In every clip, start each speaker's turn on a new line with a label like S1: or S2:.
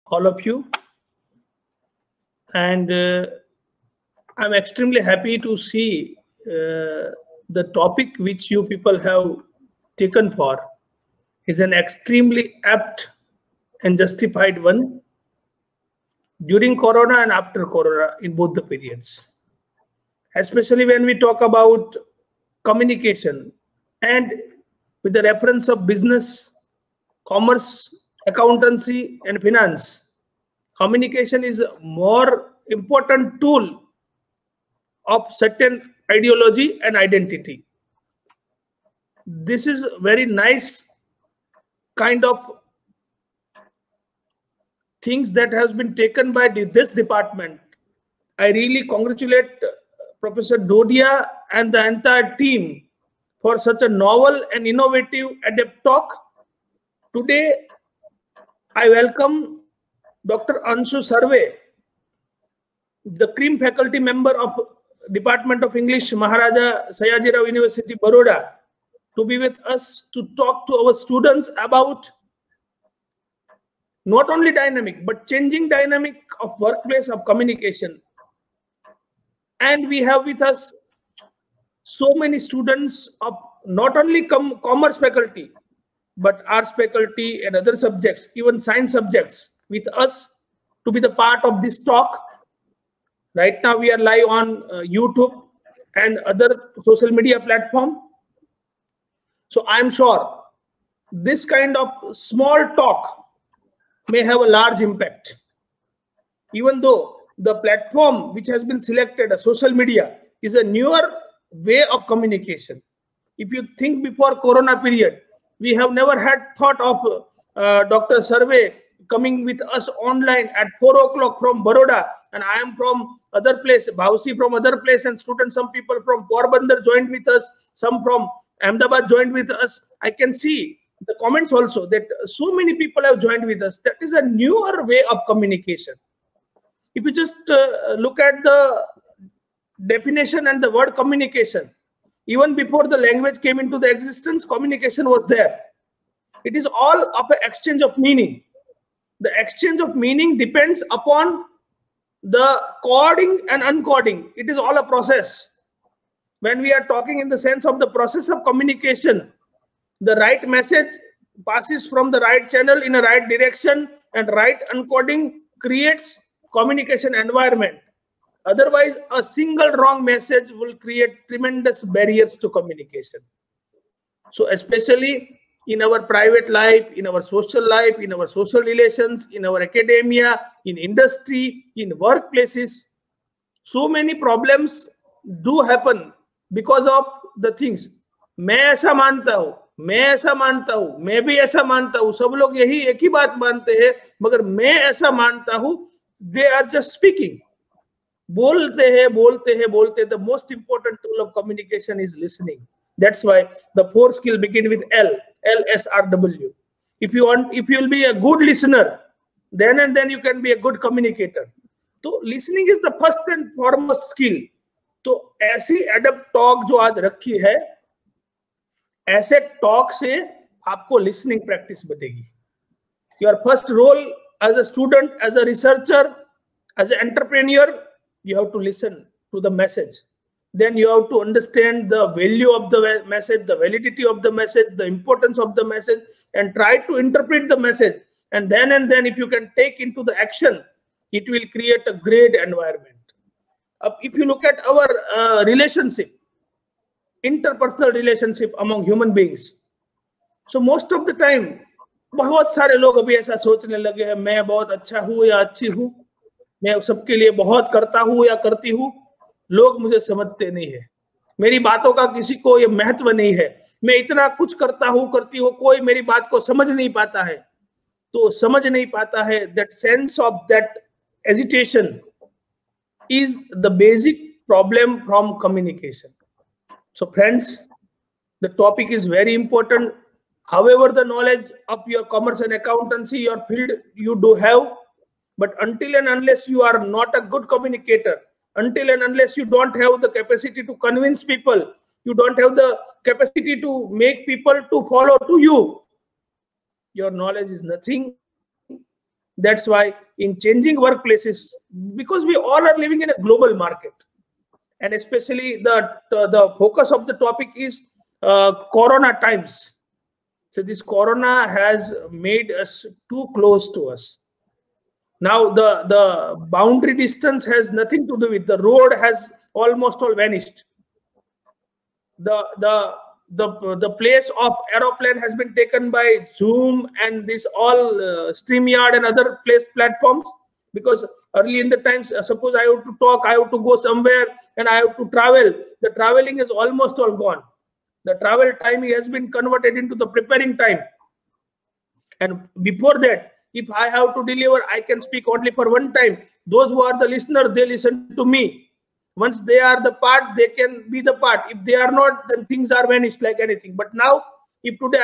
S1: all of you, and I'm extremely happy to see the topic which you people have taken for is an extremely apt and justified one during Corona and after Corona in both the periods, especially when we talk about communication and with the reference of business, commerce, accountancy, and finance. Communication is a more important tool of certain ideology and identity. This is very nice kind of things that has been taken by this department. I really congratulate Professor Dodia and the entire team for such a novel and innovative adept talk. Today, I welcome Dr. Anshu Sarve, the cream faculty member of Department of English, Maharaja Sayajirao University, Baroda, to be with us to talk to our students about not only dynamic, but changing dynamic of workplace of communication. And we have with us so many students of not only commerce faculty, but arts faculty and other subjects, even science subjects with us to be the part of this talk. Right now we are live on YouTube and other social media platform. So I'm sure this kind of small talk may have a large impact. Even though the platform which has been selected, social media, is a newer way of communication. If you think before Corona period, we have never had thought of Dr. Sarve coming with us online at 4 o'clock from Baroda, and I am from other place, Bhausi from other place, and students, some people from Porbandar joined with us, some from Ahmedabad joined with us. I can see the comments also that so many people have joined with us. That is a newer way of communication. If you just look at the definition and the word communication, even before the language came into the existence, communication was there. It is all of an exchange of meaning. The exchange of meaning depends upon the coding and uncoding. It is all a process. When we are talking in the sense of the process of communication, the right message passes from the right channel in a right direction, and right encoding creates communication environment. Otherwise, a single wrong message will create tremendous barriers to communication. So especially in our private life, in our social life, in our social relations, in our academia, in industry, in workplaces, so many problems do happen because of the things. मैं ऐसा मानता हूं, मैं ऐसा मानता हूं, मैं भी ऐसा मानता हूं, सब लोग यही एक ही बात मानते हैं, मगर मैं ऐसा मानता हूं. They are just speaking. बोलते हैं, बोलते हैं, बोलते हैं. The most important tool of communication is listening. That's why the 4 skill begin with L, LSRW. If you will be a good listener, then and then you can be a good communicator. So listening is the first and foremost skill. तो ऐसी adapt talk जो आज रखी है, ऐसे talk से आपको listening practice बनेगी. Your first role as a student, as a researcher, as an entrepreneur, you have to listen to the message. Then you have to understand the value of the message, the validity of the message, the importance of the message, and try to interpret the message. And then if you can take into the action, it will create a great environment. If you look at our relationship, interpersonal relationship among human beings, so most of the time, बहुत सारे लोग अभी ऐसा सोचने लगे हैं, मैं बहुत अच्छा हूँ या अच्छी हूँ, मैं सबके लिए बहुत करता हूँ या करती हूँ, लोग मुझे समझते नहीं है, मेरी बातों का किसी को ये महत्व नहीं है, मैं इतना कुछ करता हूँ करती हूँ, कोई मेरी बात को समझ नहीं पाता है. तो समझ नहीं पाता है, that sense of that hesitation is the basic problem from communication. So friends, the topic is very important. However, the knowledge of your commerce and accountancy, your field, you do have, but until and unless you are not a good communicator, until and unless you don't have the capacity to convince people, you don't have the capacity to make people to follow to you, your knowledge is nothing. That's why in changing workplaces, because we all are living in a global market, and especially the focus of the topic is Corona times. So this Corona has made us too close to us. Now the boundary distance has nothing to do with the road, has almost all vanished. The place of aeroplane has been taken by Zoom and this all StreamYard and other platforms. Because early in the times, suppose I have to talk, I have to go somewhere and I have to travel. The traveling is almost all gone. The travel time has been converted into the preparing time. And before that, if I have to deliver, I can speak only for one time. Those who are the listener, they listen to me. Once they are the part, they can be the part. If they are not, then things are vanished like anything. But now, if today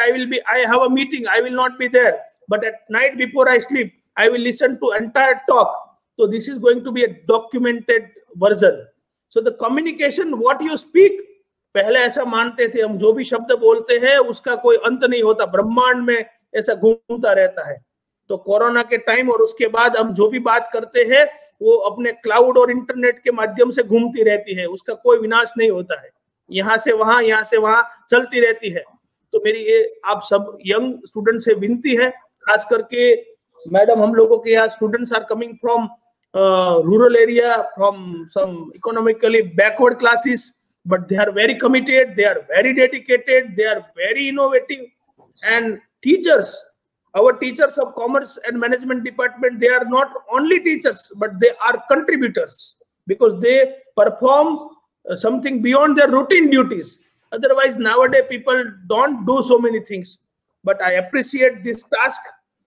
S1: I have a meeting, I will not be there. But at night before I sleep, I will listen to entire talk. So this is going to be a documented version. So the communication, what you speak, पहले ऐसा मानते थे हम, जो भी शब्द बोलते हैं उसका कोई अंत नहीं होता, ब्रह्मांड में ऐसा घूमता रहता है. तो कोरोना के टाइम और उसके बाद हम जो भी बात करते हैं वो अपने क्लाउड और इंटरनेट के माध्यम से घूमती रहती है, उसका कोई विनाश नहीं होता है, यहाँ से वहां चलती रहती है. तो मेरी ये आप सब यंग स्टूडेंट से विनती है, खास करके मैडम, हम लोगों के यहाँ students are coming from rural area, from some economically backward classes, but they are very committed, they are very dedicated, they are very innovative. And teachers, our teachers of commerce and management department, they are not only teachers, but they are contributors, because they perform something beyond their routine duties. Otherwise, nowadays people don't do so many things. But I appreciate this task.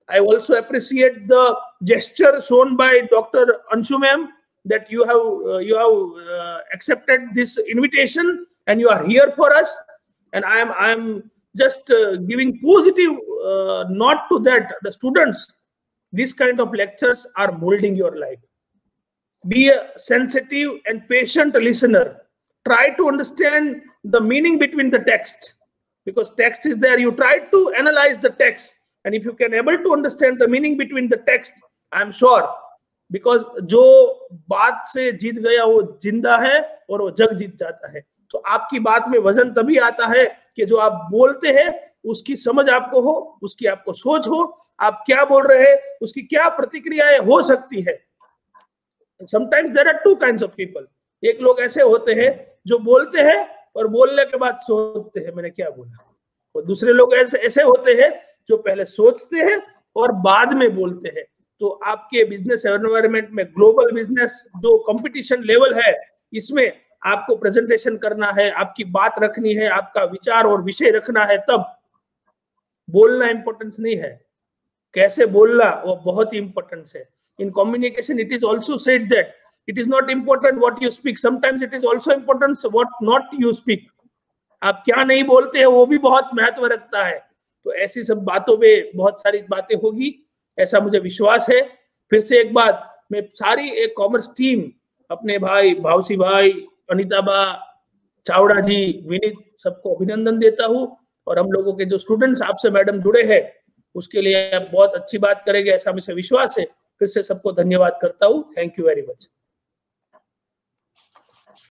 S1: I also appreciate the gesture shown by Dr. Anshu ma'am, that you have accepted this invitation and you are here for us. And I am just giving positive note to that. The students, this kind of lectures are molding your life. Be a sensitive and patient listener. Try to understand the meaning between the text, because text is there. You try to analyze the text, and if you can able to understand the meaning between the text, I am sure, because जो बात से जीत गया वो जिंदा है और वो जग जीत जाता है. तो आपकी बात में वजन तभी आता है कि जो आप बोलते हैं उसकी समझ आपको हो, उसकी आपको सोच हो, आप क्या बोल रहे हैं उसकी क्या प्रतिक्रियाएं हो सकती है. Sometimes there are two kinds of people. एक लोग ऐसे होते हैं जो बोलते हैं और बोलने के बाद सोचते हैं मैंने क्या बोला, और दूसरे लोग ऐसे होते हैं जो पहले सोचते हैं और बाद में बोलते हैं. तो आपके बिजनेस एनवायरनमेंट में, ग्लोबल बिजनेस जो कंपटीशन लेवल है, इसमें आपको प्रेजेंटेशन करना है, आपकी बात रखनी है, आपका विचार और विषय रखना है, तब बोलना इंपॉर्टेंस नहीं है, कैसे बोलना वो बहुत ही इंपॉर्टेंस है. In communication, it is also said that it is not important what you speak. Sometimes it is also important what not you speak. आप क्या नहीं बोलते हैं वो भी बहुत महत्व रखता है. तो ऐसी सब बातों पे बहुत सारी बातें होगी, ऐसा मुझे विश्वास है. फिर से एक बात, मैं सारी एक कॉमर्स टीम, अपने भाई भावसी भाई, अनिता बा, चावड़ा जी, विनीत, सबको अभिनंदन देता हूँ. और हम लोगों के जो स्टूडेंट्स आपसे मैडम जुड़े हैं उसके लिए आप बहुत अच्छी बात करेंगे ऐसा मुझे विश्वास है. फिर से सबको धन्यवाद करता हूँ. Thank you very much.